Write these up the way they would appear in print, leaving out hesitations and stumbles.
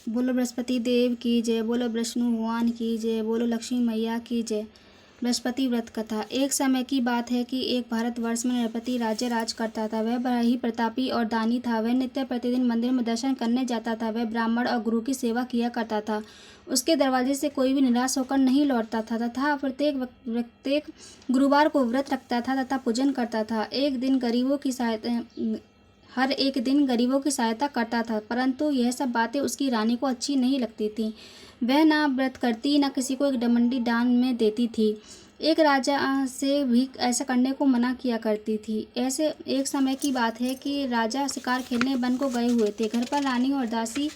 बोलो बृहस्पति देव की जय, बोलो विष्णु भगवान की जय, बोलो लक्ष्मी मैया की जय। बृहस्पति व्रत कथा। एक समय की बात है कि एक भारतवर्ष में नरपति राज्य राज करता था। वह बड़ा ही प्रतापी और दानी था। वह नित्य प्रतिदिन मंदिर में दर्शन करने जाता था। वह ब्राह्मण और गुरु की सेवा किया करता था। उसके दरवाजे से कोई भी निराश होकर नहीं लौटता था तथा प्रत्येक गुरुवार को व्रत रखता था तथा पूजन करता था। हर एक दिन गरीबों की सहायता करता था, परंतु यह सब बातें उसकी रानी को अच्छी नहीं लगती थीं। वह ना व्रत करती, न किसी को एक डमंडी दान में देती थी। एक राजा से भी ऐसा करने को मना किया करती थी। ऐसे एक समय की बात है कि राजा शिकार खेलने वन को गए हुए थे। घर पर रानी और दासी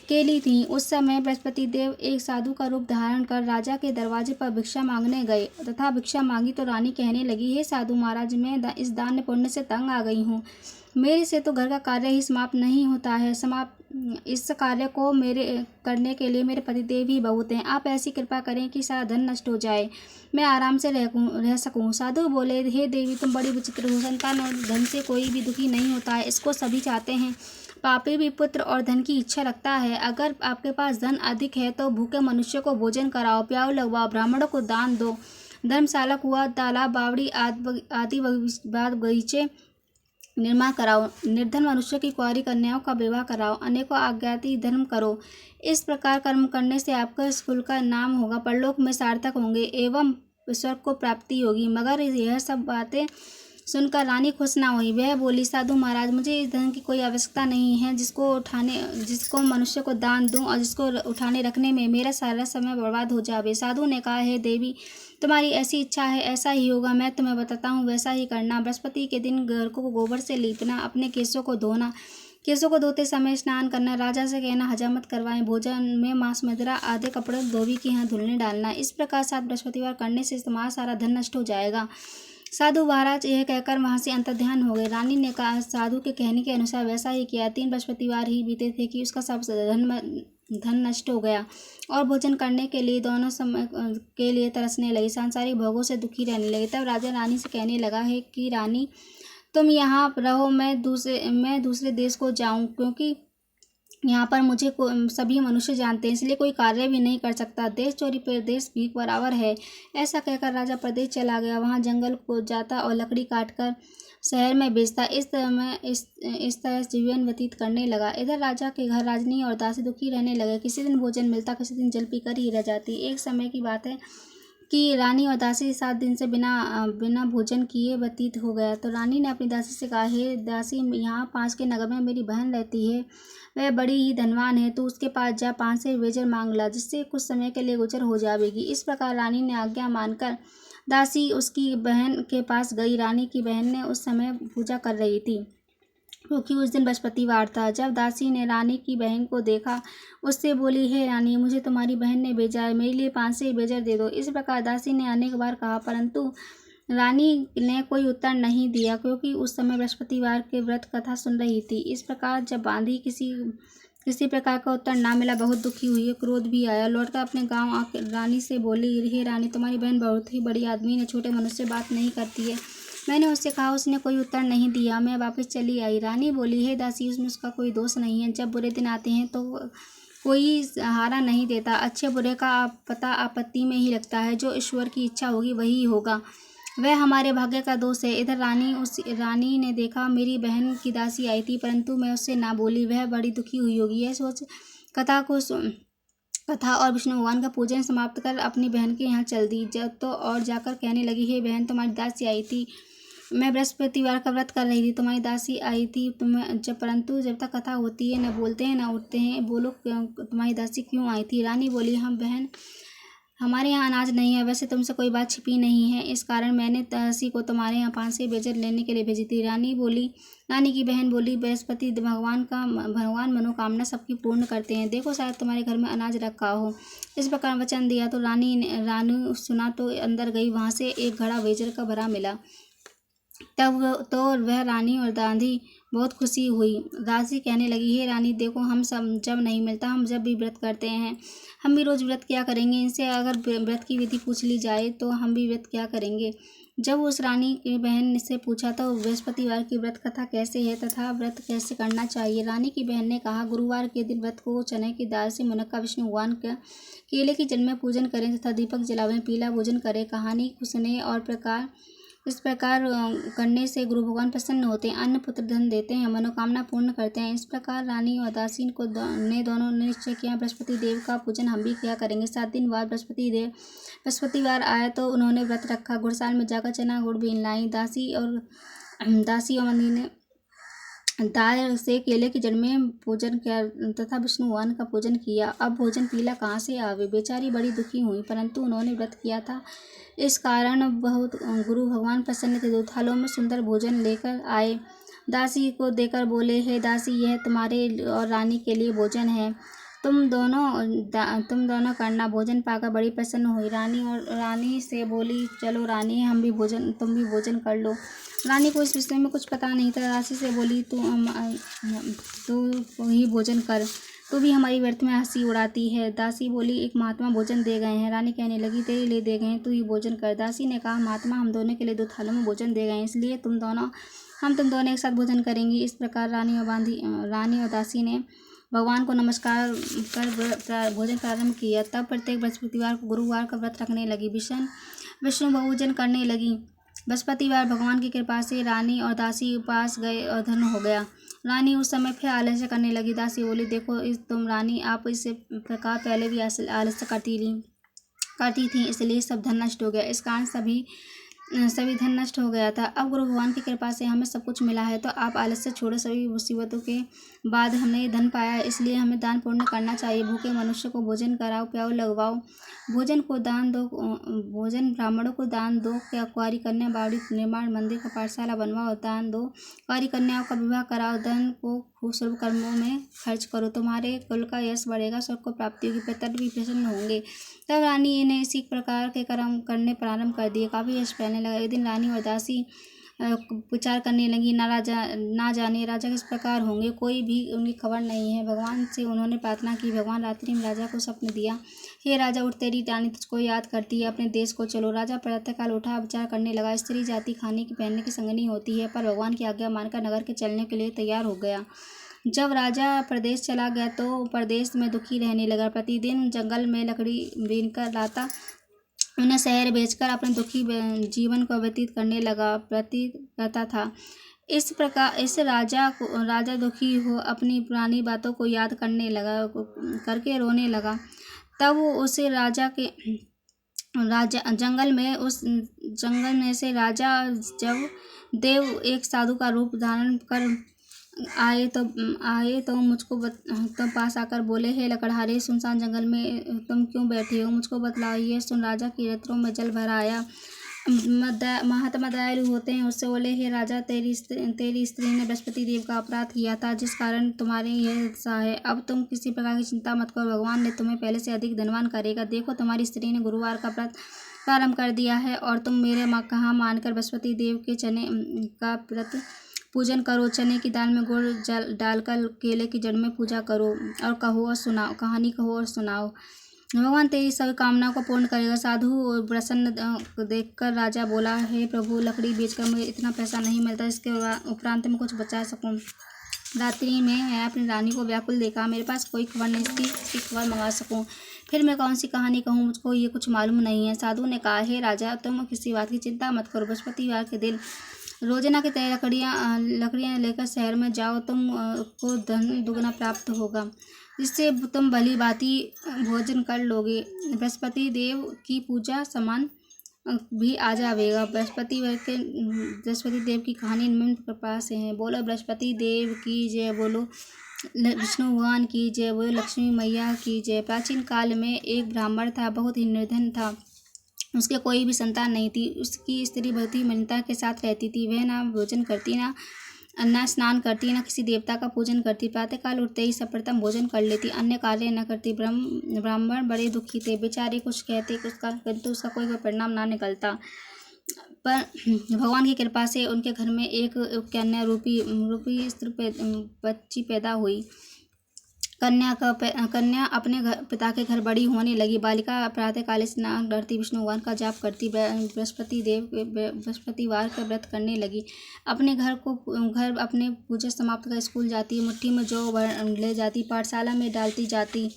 केली थीं। उस समय बृहस्पति देव एक साधु का रूप धारण कर राजा के दरवाजे पर भिक्षा मांगने गए तथा भिक्षा मांगी तो रानी कहने लगी, हे साधु महाराज, मैं इस दान पुण्य से तंग आ गई हूँ। मेरे से तो घर का कार्य ही समाप्त नहीं होता है। इस कार्य को मेरे करने के लिए मेरे पतिदेव ही बहुत हैं। आप ऐसी कृपा करें कि सारा धन नष्ट हो जाए, मैं आराम से रह सकूं। साधु बोले, हे देवी, तुम बड़ी विचित्र हो। संतान और धन से कोई भी दुखी नहीं होता है, इसको सभी चाहते हैं। पापी भी पुत्र और धन की इच्छा रखता है। अगर आपके पास धन अधिक है तो भूखे मनुष्य को भोजन कराओ, प्याऊ लगवाओ, ब्राह्मणों को दान दो, धर्मशाला, कुआं, तालाब, बावड़ी आदि बाग बगीचे निर्माण कराओ, निर्धन मनुष्य की कुंवारी कन्याओं का विवाह कराओ, अनेकों आज्ञाति धर्म करो। इस प्रकार कर्म करने से आपका इस कुल का नाम होगा, परलोक में सार्थक होंगे एवं स्वर्ग को प्राप्ति होगी। मगर यह सब बातें सुनकर रानी खुश ना हुई। वह बोली, साधु महाराज, मुझे इस धन की कोई आवश्यकता नहीं है जिसको मनुष्य को दान दूं और जिसको उठाने रखने में मेरा सारा समय बर्बाद हो जावे। साधु ने कहा, हे देवी, तुम्हारी ऐसी इच्छा है, ऐसा ही होगा। मैं तुम्हें बताता हूँ, वैसा ही करना। बृहस्पति के दिन घर को गोबर से लीपना, अपने केशों को धोना, केशों को धोते समय स्नान करना, राजा से कहना हजामत करवाएं, भोजन में मांस मदिरा आदि कपड़े धोबी के यहाँ धुलने डालना। इस प्रकार 7 बृहस्पतिवार करने से तुम्हारा सारा धन नष्ट हो जाएगा। साधु महाराज यह कहकर वहां से अंतर्ध्यान हो गए। रानी ने कहा, साधु के कहने के अनुसार वैसा ही किया। 3 बृहस्पतिवार ही बीते थे कि उसका सब धन नष्ट हो गया और भोजन करने के लिए दोनों समय के लिए तरसने लगी, सांसारिक भोगों से दुखी रहने लगी। तब राजा रानी से कहने लगा है कि रानी, तुम यहाँ रहो, मैं दूसरे देश को जाऊँ, क्योंकि यहाँ पर मुझे सभी मनुष्य जानते हैं, इसलिए कोई कार्य भी नहीं कर सकता। देश चोरी प्रदेश भीख बराबर है। ऐसा कहकर राजा प्रदेश चला गया। वहाँ जंगल को जाता और लकड़ी काटकर शहर में बेचता। इस तरह जीवन व्यतीत करने लगा। इधर राजा के घर राजनी और दासी दुखी रहने लगे। किसी दिन भोजन मिलता, किसी दिन जल पीकर ही रह जाती। एक समय की बात है कि रानी और दासी 7 दिन से बिना भोजन किए व्यतीत हो गया। तो रानी ने अपनी दासी से कहा, हे दासी, यहाँ पास के नगर में मेरी बहन रहती है, वह बड़ी ही धनवान है, तो उसके पास जा 5 से बेजर मांग ला, जिससे कुछ समय के लिए गुजर हो जाएगी। इस प्रकार रानी ने आज्ञा मानकर दासी उसकी बहन के पास गई। रानी की बहन ने उस समय पूजा कर रही थी, क्योंकि उस दिन बृहस्पतिवार था। जब दासी ने रानी की बहन को देखा, उससे बोली, हे रानी, मुझे तुम्हारी बहन ने भेजा है, मेरे लिए 5 से बेजर दे दो। इस प्रकार दासी ने अनेक बार कहा, परंतु रानी ने कोई उत्तर नहीं दिया, क्योंकि उस समय बृहस्पतिवार के व्रत कथा सुन रही थी। इस प्रकार जब बांधी किसी प्रकार का उत्तर ना मिला, बहुत दुखी हुई, क्रोध भी आया। लौटकर अपने गांव आकर रानी से बोली, हे रानी, तुम्हारी बहन बहुत ही बड़ी आदमी है, छोटे मनुष्य से बात नहीं करती है। मैंने उससे कहा, उसने कोई उत्तर नहीं दिया, मैं वापस चली आई। रानी बोली, हे दासी, उसमें उसका कोई दोष नहीं है। जब बुरे दिन आते हैं तो कोई सहारा नहीं देता। अच्छे बुरे का पता आपत्ति में ही लगता है। जो ईश्वर की इच्छा होगी वही होगा, वह हमारे भाग्य का दोष है। इधर रानी ने देखा, मेरी बहन की दासी आई थी, परंतु मैं उससे ना बोली। वह बड़ी दुखी हुई होगी। यह सोच कथा और विष्णु भगवान का पूजन समाप्त कर अपनी बहन के यहाँ चल दी। और जाकर कहने लगी, हे बहन, तुम्हारी दासी आई थी, मैं बृहस्पतिवार का व्रत कर रही थी, तुम्हारी दासी आई थी, परंतु जब तक कथा होती है न बोलते हैं न उठते हैं, बोलो तुम्हारी दासी क्यों आई थी। रानी बोली, हम बहन, हमारे यहाँ अनाज नहीं है, वैसे तुमसे कोई बात छिपी नहीं है, इस कारण मैंने दासी को तुम्हारे यहाँ 5 से बेजर लेने के लिए भेजी थी। रानी की बहन बोली, बृहस्पति भगवान मनोकामना सबकी पूर्ण करते हैं, देखो शायद तुम्हारे घर में अनाज रखा हो। इस प्रकार वचन दिया। तो रानी सुना तो अंदर गई। वहाँ से एक घड़ा बेजर का भरा मिला। तब तो वह रानी और दादी बहुत खुशी हुई। दासी कहने लगी, हे रानी, देखो, हम सब जब नहीं मिलता, हम जब भी व्रत करते हैं, हम भी रोज व्रत क्या करेंगे। इनसे अगर व्रत की विधि पूछ ली जाए तो हम भी व्रत क्या करेंगे। जब उस रानी की बहन ने से पूछा तो बृहस्पतिवार की व्रत कथा कैसे है तथा व्रत कैसे करना चाहिए। रानी की बहन ने कहा, गुरुवार के दिन व्रत को चने की दाल से मुनक्का विष्णु भगवान का केले की जल में पूजन करें तथा दीपक जलावें, पीला भोजन करें, कहानी को सुने और इस प्रकार करने से गुरु भगवान प्रसन्न होते हैं, अन्न पुत्र धन देते हैं, मनोकामना पूर्ण करते हैं। इस प्रकार रानी और दासी को ने दोनों ने निश्चय किया, बृहस्पति देव का पूजन हम भी किया करेंगे। 7 दिन बाद बृहस्पतिवार आया तो उन्होंने व्रत रखा। गुड़साल में जाकर चना गुड़ बीन लाई। दासी और मंदी ने दाल से केले की जड़ में पूजन किया तथा विष्णु भगवान का पूजन किया। अब भोजन पीला कहाँ से आवे। बेचारी बड़ी दुखी हुई, परंतु उन्होंने व्रत किया था, इस कारण बहुत गुरु भगवान प्रसन्न थे। 2 थालों में सुंदर भोजन लेकर आए। दासी को देकर बोले, हे दासी, यह तुम्हारे और रानी के लिए भोजन है, तुम दोनों करना। भोजन पाकर बड़ी प्रसन्न हुई। रानी से बोली, चलो रानी, तुम भी भोजन कर लो। रानी को इस विषय में कुछ पता नहीं था। दासी से बोली, तू ही भोजन कर, तू भी हमारी व्यर्थ में हंसी उड़ाती है। दासी बोली, एक महात्मा भोजन दे गए हैं। रानी कहने लगी, तेरे लिए दे गए हैं, तू ही भोजन कर। दासी ने कहा, महात्मा हम दोनों के लिए 2 थालों में भोजन दे गए हैं, इसलिए तुम दोनों एक साथ भोजन करेंगी। इस प्रकार रानी और दासी ने भगवान को नमस्कार कर भोजन प्रारंभ किया। तब प्रत्येक बृहस्पतिवार को गुरुवार का व्रत रखने लगी, विष्णु भोजन करने लगी। बृहस्पतिवार भगवान की कृपा से रानी और दासी उपास गए और धन्य हो गया। रानी उस समय फिर आलस्य करने लगी। दासी बोली, देखो तुम रानी, आप इस प्रकार पहले भी आलस्य करती थी, इसलिए सब धन नष्ट हो गया। इस कारण सभी धन नष्ट हो गया था। अब गुरु भगवान की कृपा से हमें सब कुछ मिला है, तो आप आलस्य छोड़ो। सभी मुसीबतों के बाद हमने धन पाया है, इसलिए हमें दान पुण्य करना चाहिए। भूखे मनुष्य को भोजन कराओ, प्याओ, लगवाओ, भोजन ब्राह्मणों को दान दो, कुंवारी कन्या बावड़ी निर्माण, मंदिर का पाठशाला बनवाओ, दान दो, कुंवारी कन्याओं का विवाह कराओ, धन को खूब शुभ कर्मों में खर्च करो, तुम्हारे कुल का यश बढ़ेगा, स्वर्ग को प्राप्ति होगी, पितर भी प्रसन्न होंगे। तब रानी ने इसी प्रकार के कर्म करने प्रारंभ कर दिए। काफी यश फैलने लगा। एक दिन रानी और दासी विचार करने लगी, ना जाने राजा किस प्रकार होंगे, कोई भी उनकी खबर नहीं है। भगवान से उन्होंने प्रार्थना की। भगवान रात्रि में राजा को स्वप्न दिया, हे राजा, उठ, तेरी रानी तुझको याद करती है, अपने देश को चलो। राजा प्रातःकाल उठा, विचार करने लगा। स्त्री जाति खाने की पहनने की संगनी होती है, पर भगवान की आज्ञा मानकर नगर के चलने के लिए तैयार हो गया। जब राजा प्रदेश चला गया तो प्रदेश में दुखी रहने लगा। प्रतिदिन जंगल में लकड़ी बीनकर लाता, उन्हें शहर बेचकर अपने दुखी जीवन को व्यतीत करता था। इस प्रकार राजा दुखी हो अपनी पुरानी बातों को याद करके रोने लगा। तब उसे जंगल में से राजा जब देव एक साधु का रूप धारण कर आए तो तो पास आकर बोले, हे लकड़हारे, सुनसान जंगल में तुम क्यों बैठे हो, मुझको बतलाओ। ये सुन राजा की नेत्रों में जल भर आया। महात्मा दयालु होते हैं, उससे बोले, हे राजा, तेरी स्त्री ने बृहस्पति देव का अपराध किया था, जिस कारण तुम्हारे यह दशा है। अब तुम किसी प्रकार की चिंता मत करो, भगवान ने तुम्हें पहले से अधिक धनवान करेगा। देखो, तुम्हारी स्त्री ने गुरुवार का व्रत प्रारंभ कर दिया है, और तुम मेरे कहा मानकर बृहस्पति देव के चने का व्रत पूजन करो। चने की दाल में गुड़ डालकर केले की जड़ में पूजा करो और कहानी कहो और सुनाओ। भगवान तेरी सभी कामनाओं को पूर्ण करेगा। साधु प्रसन्न देखकर राजा बोला, हे प्रभु, लकड़ी बेचकर मुझे इतना पैसा नहीं मिलता, इसके उपरांत मैं कुछ बचा सकूं। रात्रि में मैं अपनी रानी को व्याकुल देखा, मेरे पास कोई खबर नहीं थी, इसकी खबर मंगा सकूं। फिर मैं कौन सी कहानी कहूँ, मुझको ये कुछ मालूम नहीं है। साधु ने कहा, हे राजा, तुम किसी बात की चिंता मत करो। बृहस्पतिवार के दिन रोजाना की तरह लकड़ियाँ लेकर शहर में जाओ, को धन दुगना प्राप्त होगा, जिससे तुम भली भांति भोजन कर लोगे। बृहस्पति देव की पूजा समान भी आ जाएगा। बृहस्पति देव की कहानी निम्न प्रकार से है। बोलो बृहस्पति देव की जय, बोलो विष्णु भगवान की जय, बोलो लक्ष्मी मैया की जय। प्राचीन काल में एक ब्राह्मण था, बहुत ही निर्धन था, उसके कोई भी संतान नहीं थी। उसकी स्त्री बहुत ही मलिनता के साथ रहती थी। वह ना भोजन करती, ना स्नान करती, ना किसी देवता का पूजन करती। प्रातःकाल उठते ही सर्वप्रथम भोजन कर लेती, अन्य कार्य न करती। ब्राह्मण बड़े दुखी थे, बेचारे कुछ कहते किंतु उसका कोई परिणाम ना निकलता। पर भगवान की कृपा से उनके घर में एक कन्या रूपी बच्ची पैदा हुई। कन्या अपने पिता के घर बड़ी होने लगी। बालिका प्रातःकाल स्नान करती, विष्णु भगवान का जाप करती, बृहस्पतिवार का व्रत करने लगी। घर अपने पूजा समाप्त कर स्कूल जाती, मुट्ठी में जौ ले जाती, पाठशाला में डालती जाती।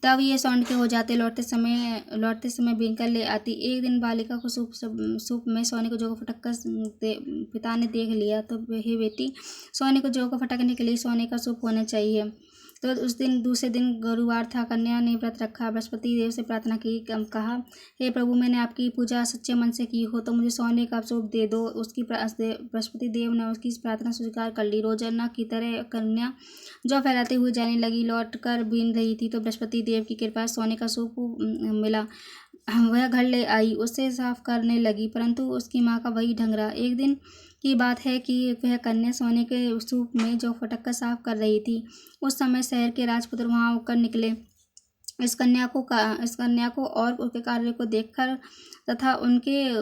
तब ये स्वर्ण के हो जाते। लौटते समय बीनकर ले आती। एक दिन बालिका को सूप में सोने को जौ को फटक कर पिता ने देख लिया। तो हे बेटी, सोने को जौ को फटकने के लिए सोने का सूप होना चाहिए। तो उस दिन दूसरे दिन गुरुवार था। कन्या ने व्रत रखा, बृहस्पति देव से प्रार्थना की, कहा, हे प्रभु, मैंने आपकी पूजा सच्चे मन से की हो तो मुझे सोने का सूप दे दो। बृहस्पति देव ने उसकी प्रार्थना स्वीकार कर ली। रोजाना की तरह कन्या जौ फैलाते हुए जाने लगी। लौट कर बीन रही थी तो बृहस्पति देव की कृपा सोने का सूप मिला। वह घर ले आई, उसे साफ करने लगी, परंतु उसकी माँ का वही ढंग रहा। एक दिन की बात है कि वह कन्या सोने के सूप में जौ फटक कर साफ कर रही थी। उस समय शहर के राजपुत्र वहां होकर निकले। इस कन्या को और उसके कार्य को देखकर तथा उनके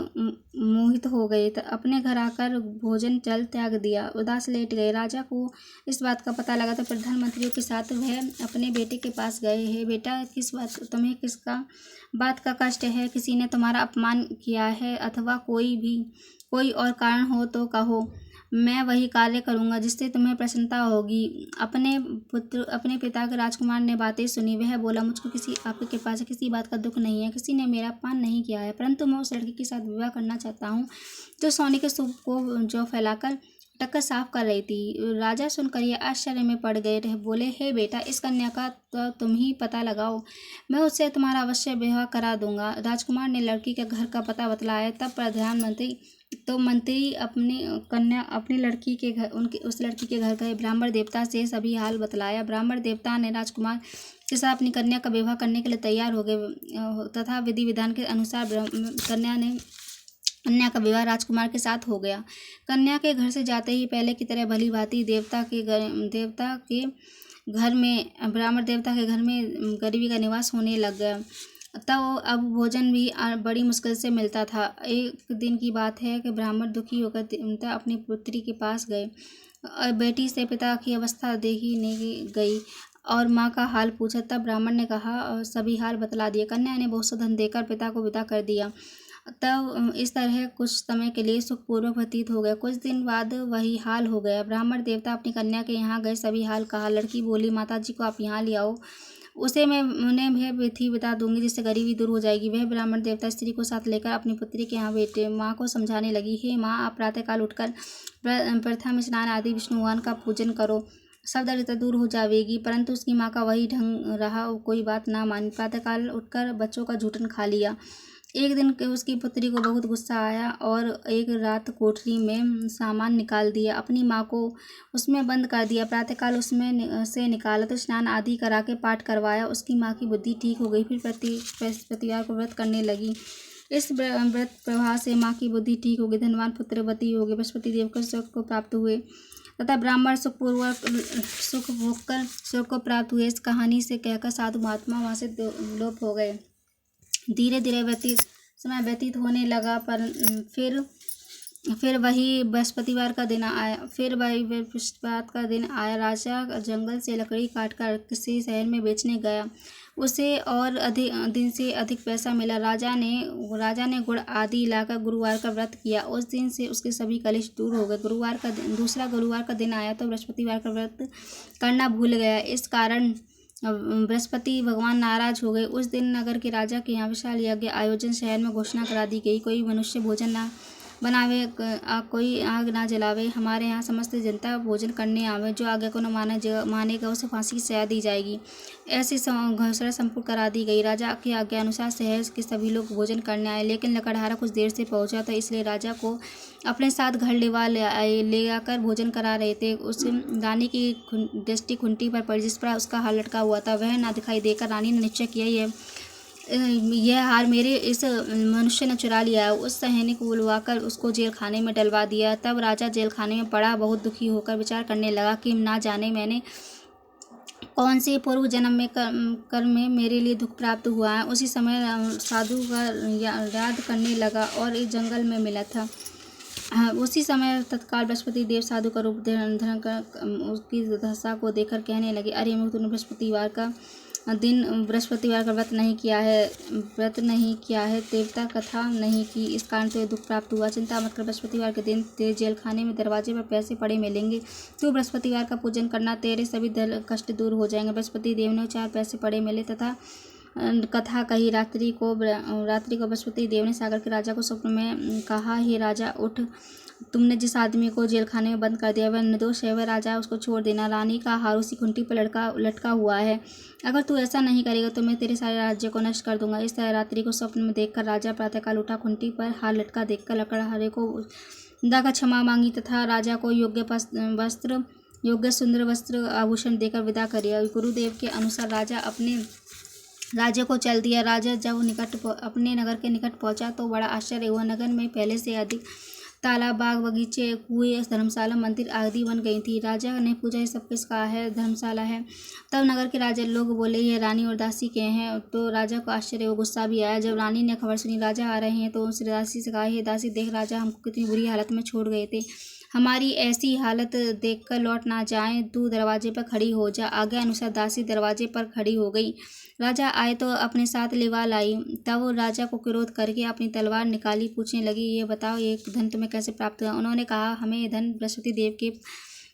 मोहित हो गए। अपने घर आकर भोजन जल त्याग दिया, उदास लेट गए। राजा को इस बात का पता लगा तो प्रधानमंत्रियों के साथ वह अपने बेटे के पास गए। हे बेटा, तुम्हें किसका बात का कष्ट है? किसी ने तुम्हारा अपमान किया है अथवा कोई और कारण हो तो कहो, मैं वही कार्य करूँगा जिससे तुम्हें प्रसन्नता होगी। अपने पिता के राजकुमार ने बातें सुनी। वह बोला, मुझको आपकी कृपा से किसी बात का दुख नहीं है, किसी ने मेरा अपमान नहीं किया है, परंतु मैं उस लड़की के साथ विवाह करना चाहता हूँ जो सोने के सूप को जौ फैलाकर टक्कर साफ कर रही थी। राजा सुनकर यह आश्चर्य में पड़ गए। बोले, हे बेटा, इस कन्या का तो तुम ही पता लगाओ, मैं उससे तुम्हारा अवश्य विवाह करा दूंगा। राजकुमार ने लड़की के घर का पता बतलाया। तब मंत्री उस लड़की के घर गए। ब्राह्मण देवता से सभी हाल बतलाया। ब्राह्मण देवता ने राजकुमार के साथ अपनी कन्या का विवाह करने के लिए तैयार हो गए तथा विधि विधान के अनुसार कन्या का विवाह राजकुमार के साथ हो गया। कन्या के घर से जाते ही पहले की तरह भली भांति ब्राह्मण देवता के घर में गरीबी का निवास होने लग गया। तब अब भोजन भी बड़ी मुश्किल से मिलता था। एक दिन की बात है कि ब्राह्मण दुखी होकर अपनी पुत्री के पास गए। बेटी से पिता की अवस्था देखी नहीं गई और माँ का हाल पूछा। तब ब्राह्मण ने कहा, सभी हाल बतला दिए। कन्या ने बहुत सा धन देकर पिता को विदा कर दिया। तब इस तरह कुछ समय के लिए सुखपूर्वक व्यतीत हो गया। कुछ दिन बाद वही हाल हो गया। ब्राह्मण देवता अपनी कन्या के यहाँ गए, सभी हाल कहा। लड़की बोली, माताजी को आप यहाँ ले आओ, उसे मैं उन्हें वह विधि बता दूंगी जिससे गरीबी दूर हो जाएगी। वह ब्राह्मण देवता स्त्री को साथ लेकर अपनी पुत्री के यहाँ बेटे माँ को समझाने लगी, हे माँ, आप प्रातःकाल उठकर प्रथम स्नान आदि विष्णु भगवान का पूजन करो, सब दरिद्रता दूर हो जाएगी। परंतु उसकी माँ का वही ढंग रहा, कोई बात ना मानी। प्रातःकाल उठकर बच्चों का झूठन खा लिया। एक दिन उसकी पुत्री को बहुत गुस्सा आया और एक रात कोठरी में सामान निकाल दिया, अपनी माँ को उसमें बंद कर दिया। प्रातःकाल उसमें से निकाला तो स्नान आदि करा के पाठ करवाया। उसकी माँ की बुद्धि ठीक हो गई, फिर बृहस्पतिवार को व्रत करने लगी। इस व्रत प्रभाव से माँ की बुद्धि ठीक हो गई, धनवान पुत्रवती हो गई, बृहस्पति देव को सुख को प्राप्त हुए तथा ब्राह्मण सुख भोगकर सुख को प्राप्त हुए। इस कहानी से कहकर साधु महात्मा वहाँ से लोप हो गए। धीरे धीरे समय व्यतीत होने लगा, पर फिर वही बृहस्पतिवार का दिन आया। राजा जंगल से लकड़ी काटकर किसी शहर में बेचने गया। उसे और दिन से अधिक पैसा मिला। राजा ने गुड़ आदि लाकर गुरुवार का व्रत किया। उस दिन से उसके सभी कलेश दूर हो गए। दूसरा गुरुवार का दिन आया तो बृहस्पतिवार का व्रत करना भूल गया। इस कारण बृहस्पति भगवान नाराज हो गए। उस दिन नगर के राजा के यहाँ विशाल यज्ञ आयोजन, शहर में घोषणा करा दी गई, कोई मनुष्य भोजन ना बनावे, कोई आग ना जलावे, हमारे यहाँ समस्त जनता भोजन करने आवे, जो आज्ञा को न मानेगा उसे फांसी की सजा दी जाएगी। ऐसी घोषणा संपूर्ण करा दी गई। राजा की आज्ञा अनुसार शहर के सभी लोग भोजन करने आए, लेकिन लकड़हारा कुछ देर से पहुंचा था, इसलिए राजा को अपने साथ घर ले आकर भोजन करा रहे थे। उस रानी की दृष्टि खुंटी पर पड़ी, जिस पर उसका हार लटका हुआ था। वह ना दिखाई देकर रानी ने निश्चय किया, यह हार मेरे इस मनुष्य ने चुरा लिया है। उस सैनिक को बुलवाकर उसको जेल खाने में डलवा दिया। तब राजा जेल खाने में पड़ा, बहुत दुखी होकर विचार करने लगा कि ना जाने मैंने कौन से पूर्व जन्म में कर्म में मेरे लिए दुख प्राप्त हुआ है। उसी समय साधु का याद करने लगा और एक जंगल में मिला था। हाँ, उसी समय तत्काल बृहस्पति देव साधु का रूप धारण कर उसकी दशा को देखकर कहने लगे, अरे मूर्ख, तूने बृहस्पतिवार का व्रत नहीं किया है, देवता कथा नहीं की, इस कारण तुझे दुख प्राप्त हुआ। चिंता मत कर, बृहस्पतिवार के दिन तेरे जेल खाने में दरवाजे पर पैसे पड़े मिलेंगे। तू बृहस्पतिवार का पूजन करना, तेरे सभी कष्ट दूर हो जाएंगे। बृहस्पति देव ने 4 पैसे पड़े मिले तथा कथा कही। रात्रि को बृहस्पति देव ने सागर के राजा को स्वप्न में कहा, हे राजा उठ, तुमने जिस आदमी को जेल खाने में बंद कर दिया वह निर्दोष है, वह राजा उसको छोड़ देना। रानी का हार उसी कुंठी पर लटका हुआ है। अगर तू ऐसा नहीं करेगा तो मैं तेरे सारे राज्य को नष्ट कर दूंगा। इस तरह रात्रि को स्वप्न में देखकर राजा प्रातःकाल उठा, कुंठी पर हार लटका देखकर लकड़हारे को दागा क्षमा मांगी तथा राजा को योग्य सुंदर वस्त्र आभूषण देकर विदा करिया। गुरुदेव के अनुसार राजा अपने राज्य को चल दिया। राजा जब अपने नगर के निकट पहुंचा तो बड़ा आश्चर्य हुआ। नगर में पहले से अधिक तालाब, बाग, बगीचे, कुएं, धर्मशाला, मंदिर आदि बन गई थी। राजा ने पूछा, ये सब किसका है? धर्मशाला है। तब नगर के राजा लोग बोले, ये रानी और दासी के हैं। तो राजा को आश्चर्य व गुस्सा भी आया। जब रानी ने खबर सुनी राजा आ रहे हैं तो उस दासी से कहा, हे दासी, देख राजा हमको कितनी बुरी हालत में छोड़ गए थे, हमारी ऐसी हालत देखकर लौट ना जाएं, तू दरवाजे पर खड़ी हो जा। आज्ञा अनुसार दासी दरवाजे पर खड़ी हो गई। राजा आए तो अपने साथ लिवा लाई। तब वो राजा को क्रोध करके अपनी तलवार निकाली, पूछने लगी, ये बताओ ये धन तुम्हें कैसे प्राप्त हुआ? उन्होंने कहा, हमें ये धन बृहस्पति देव के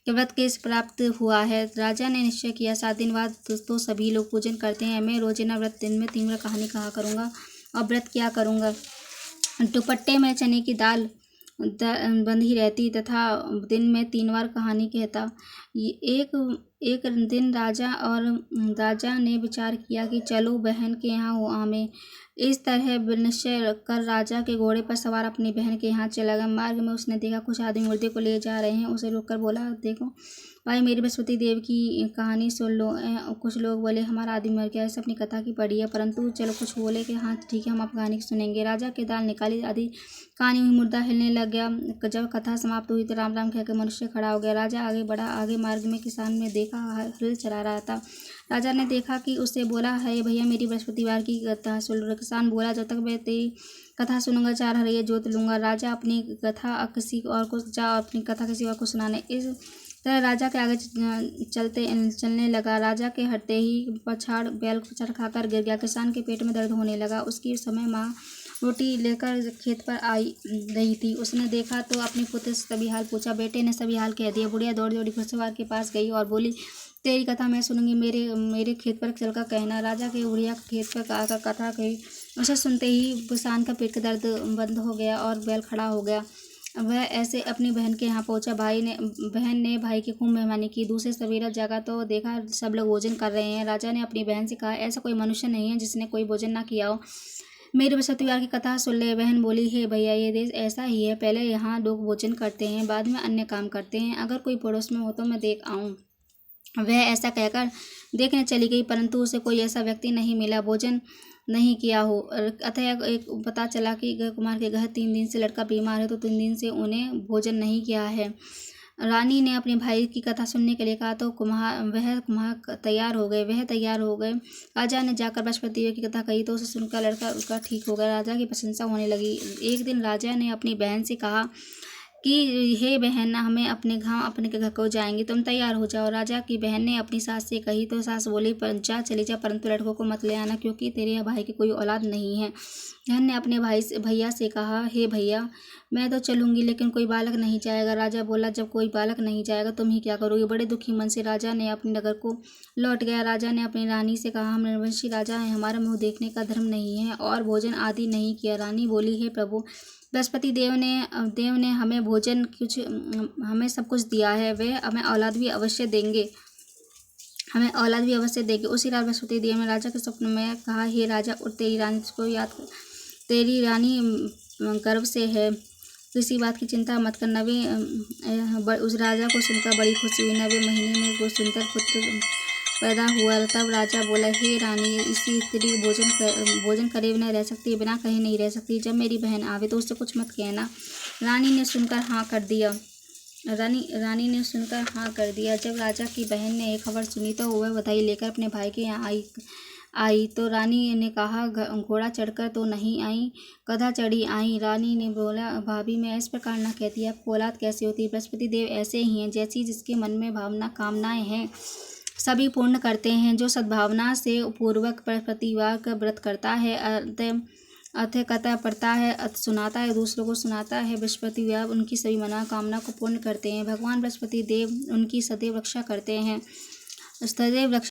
व्रत के प्राप्त हुआ है। राजा ने निश्चय किया, 7 दिन बाद तो सभी लोग पूजन करते हैं, मैं रोजाना व्रत दिन में 3 बार कहानी कहा करूँगा। और व्रत क्या करूँगा? दुपट्टे में चने की दाल बंधी रहती तथा दिन में 3 बार कहानी कहता। एक दिन राजा ने विचार किया कि चलो बहन के यहाँ हो आमे। इस तरह निश्चय कर राजा के घोड़े पर सवार अपनी बहन के यहाँ चला गया। मार्ग में उसने देखा कुछ आदमी मुर्दे को ले जा रहे हैं। उसे रोककर बोला, देखो भाई, मेरी बृहस्पति देव की कहानी सुन लो। कुछ लोग बोले, हमारा आदमी मर गया, ऐसे अपनी कथा की पढ़ी है, परंतु चलो कुछ बोले कि हाँ ठीक है, हम आप कहानी सुनेंगे। राजा के दाल निकाली, आदि कहानी हुई, मुर्दा हिलने लग गया। जब कथा समाप्त हुई तो राम राम कहकर मनुष्य खड़ा हो गया। राजा आगे बढ़ा। आगे मार्ग में किसान ने देखा हल चला रहा था। राजा ने देखा कि उससे बोला, है भैया, मेरी बृहस्पतिवार की कथा सुन लो। किसान बोला, जब तक मैं तेरी कथा सुनूंगा 4 हरिये जोत लूंगा। राजा अपनी कथा किसी और को सुनाने। इस तरह राजा के आगे चलने लगा। राजा के हटते ही पछाड़ बैल पछाड़ खाकर गिर गया। किसान के पेट में दर्द होने लगा। उसकी समय माँ रोटी लेकर खेत पर आई रही थी। उसने देखा तो अपने पुत्र से सभी हाल पूछा। बेटे ने सभी हाल कह दिया। बुढ़िया दौड़ दौड़ी घुड़सवार के पास गई और बोली, तेरी कथा मैं सुनूंगी, मेरे खेत पर चलकर कहना। राजा के बुढ़िया खेत पर आकर कथा कही। उसे सुनते ही किसान का पेट का दर्द बंद हो गया और बैल खड़ा हो गया। वह ऐसे अपनी बहन के यहाँ पहुंचा। बहन ने भाई की खूब मेहमानी की। दूसरे सवेरा जागा तो देखा सब लोग भोजन कर रहे हैं। राजा ने अपनी बहन से कहा, ऐसा कोई मनुष्य नहीं है जिसने कोई भोजन ना किया हो, मेरे बृहस्पतिवार की कथा सुन ले। बहन बोली, हे भैया, ये देश ऐसा ही है, पहले यहाँ लोग भोजन करते हैं, बाद में अन्य काम करते हैं, अगर कोई पड़ोस में हो तो मैं देख आऊँ। वह ऐसा कहकर देखने चली गई, परंतु उसे कोई ऐसा व्यक्ति नहीं मिला भोजन नहीं किया हो। अतः एक पता चला कि कुमार के घर 3 दिन से लड़का बीमार है, तो 3 दिन से उन्हें भोजन नहीं किया है। रानी ने अपने भाई की कथा सुनने के लिए कहा तो कुम्हार तैयार हो गए। राजा ने जाकर बृहस्पति की कथा कही तो उसे सुनकर लड़का उसका ठीक हो गया। राजा की प्रशंसा होने लगी। एक दिन राजा ने अपनी बहन से कहा कि हे बहन, हमें अपने घर को जाएंगे, तुम तैयार हो जाओ। राजा की बहन ने अपनी सास से कही तो सास बोली, चली जा, परंतु लड़कों को मत ले आना, क्योंकि तेरे भाई की कोई औलाद नहीं है। बहन ने अपने भैया से कहा, हे भैया, मैं तो चलूंगी, लेकिन कोई बालक नहीं जाएगा। राजा बोला, जब कोई बालक नहीं जाएगा तुम ही क्या करोगे? बड़े दुखी मन से राजा ने अपने नगर को लौट गया। राजा ने अपनी रानी से कहा, हम निर्वंशी राजा हैं, हमारा मुँह देखने का धर्म नहीं है और भोजन आदि नहीं किया। रानी बोली, हे प्रभु, बृहस्पति देव ने हमें सब कुछ दिया है, वे हमें औलाद भी अवश्य देंगे। उसी रात बृहस्पति देव ने राजा के स्वप्न में कहा, हे राजा, उठ, तेरी रानी गर्भ से है, किसी बात की चिंता मत कर। उस राजा को सुनकर बड़ी खुशी हुई। 9वें महीने में वो सुंदर पुत्र पैदा हुआ। तब राजा बोला, हे रानी, इसी स्त्री भोजन करे बिना रह सकती, बिना कहीं नहीं रह सकती। जब मेरी बहन आवे तो उससे कुछ मत कहना। रानी ने सुनकर हाँ कर दिया। जब राजा की बहन ने एक खबर सुनी तो वह बधाई लेकर अपने भाई के यहाँ आई। आई तो रानी ने कहा, घोड़ा चढ़कर तो नहीं आई, गधा चढ़ी आई। रानी ने बोला, भाभी मैं इस प्रकार न कहती, आपको औलाद कैसे होती? बृहस्पति देव ऐसे ही हैं, जैसी जिसके मन में भावना कामनाएं हैं सभी पूर्ण करते हैं। जो सद्भावना से पूर्वक बृहस्पतिवार का व्रत करता है, अतः कथा पढ़ता है, सुनाता है, दूसरों को सुनाता है, बृहस्पतिवार उनकी सभी मनोकामना को पूर्ण करते हैं। भगवान बृहस्पति देव उनकी सदैव रक्षा करते हैं, सदैव रक्षा